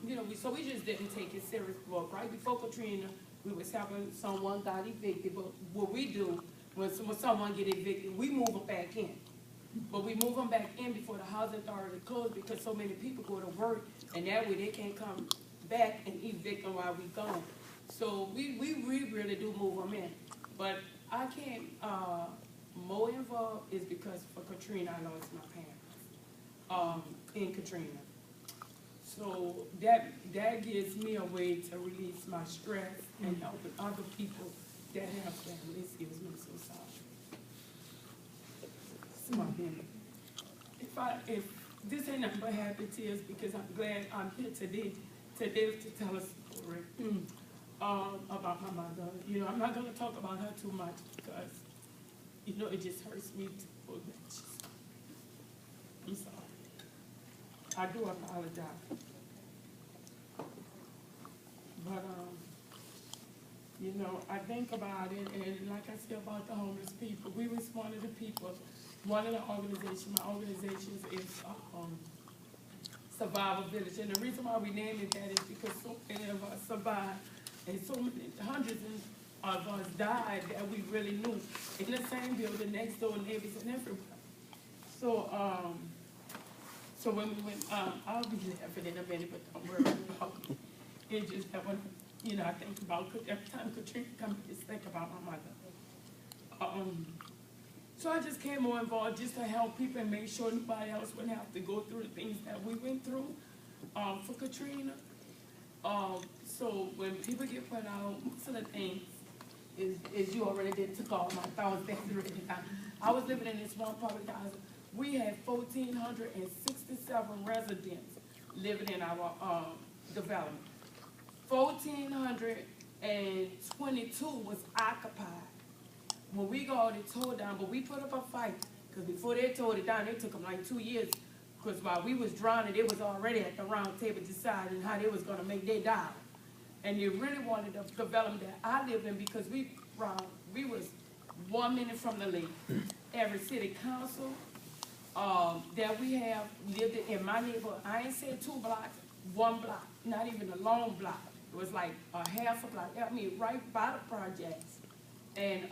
you know, so we just didn't take it serious. Well, right before Katrina, we was helping someone got evicted, but what we do, when someone get evicted, we move them back in. But we move them back in before the housing authority closed because so many people go to work, and that way they can't come back and evict them while we gone. So we really do move them in. But I can't, more involved is because for Katrina, I lost my parents in Katrina. So that gives me a way to release my stress and helping other people that have family. Excuse me, so sorry. It's my opinion. If this ain't nothing but happy tears, because I'm glad I'm here today to tell a story about my mother. You know, I'm not gonna talk about her too much because, you know, it just hurts me to much. I'm sorry. I do apologize. But, you know, I think about it, and like I said about the homeless people, we was one of the people, one of the organizations, my organization is Survivor Village. And the reason why we named it that is because so many of us survived, and so many, hundreds of us died that we really knew. In the same building, next door neighbors and everybody. So, so when we went, I'll be laughing in a minute, but don't worry about it. It just that when, you know, I think about, every time Katrina comes, I just think about my mother. So I just came more involved just to help people and make sure nobody else wouldn't have to go through the things that we went through for Katrina. So when people get put out, most of the things is you already did took all my thoughts that's written down. I was living in this one public house. We had 1,467 residents living in our development. 1,422 was occupied. When we got it tore down, but we put up a fight, because before they tore it down, it took them like 2 years, because while we was drowning, they was already at the round table deciding how they was going to make their dollar. And they really wanted the development that I lived in, because we was 1 minute from the lake. Every city council that we have lived in my neighborhood, I ain't saying 2 blocks, 1 block, not even a long block. It was like a half a block, I mean, right by the projects. And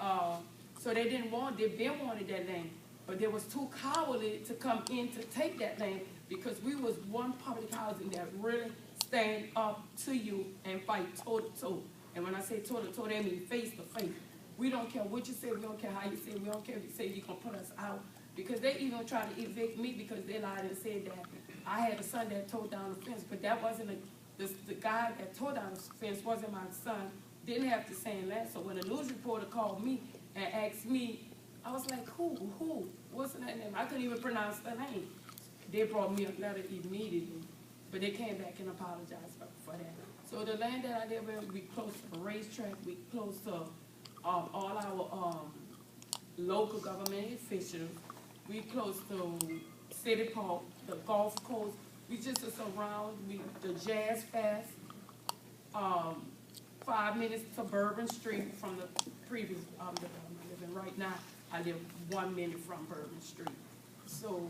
so they wanted that land, but they was too cowardly to come in to take that land, because we was one public housing that really stand up to you and fight toe to toe. And when I say toe to toe, that means face to face. We don't care what you say, we don't care how you say, we don't care if you say you're gonna put us out. Because they even tried to evict me because they lied and said that I had a son that tore down the fence, but that wasn't the guy that tore down the fence wasn't my son. Didn't have the same land. So when a news reporter called me and asked me, I was like, who? What's that name? I couldn't even pronounce the name. They brought me a letter immediately, but they came back and apologized for that. So the land that I live in, we close to the racetrack, we close to all our local government officials. We close to City Park, the golf course. We just surround the Jazz Fest. 5 minutes to Bourbon Street from the previous development I live in. Right now, I live 1 minute from Bourbon Street. So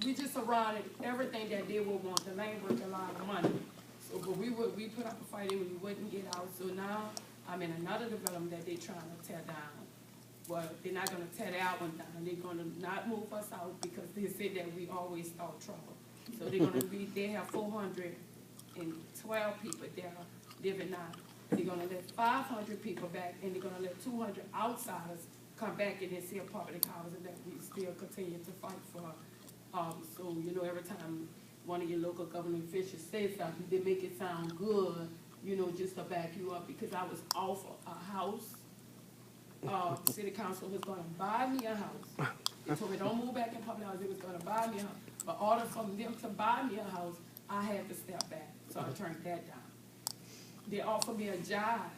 we just surrounded everything that they would want. The land worth a lot of money. So, but we put up a fight and we wouldn't get out. So now I'm in another development that they're trying to tear down. Well, they're not going to tear that one down. They're going to not move us out because they said that we always start trouble. So they're going to they have 412 people there living now. They're going to let 500 people back, and they're going to let 200 outsiders come back in and see a public housing that we still continue to fight for. So, you know, every time one of your local government officials says something, they make it sound good, you know, just to back you up, because I was offered a house. City council was going to buy me a house. They told me don't move back in public house. They was going to buy me a house. But in order for them to buy me a house, I had to step back. So I turned that down. They offered me a job,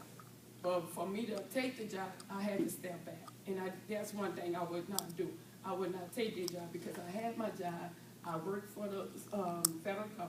but for me to take the job, I had to step back. And that's one thing I would not do. I would not take the job because I had my job. I worked for the federal government.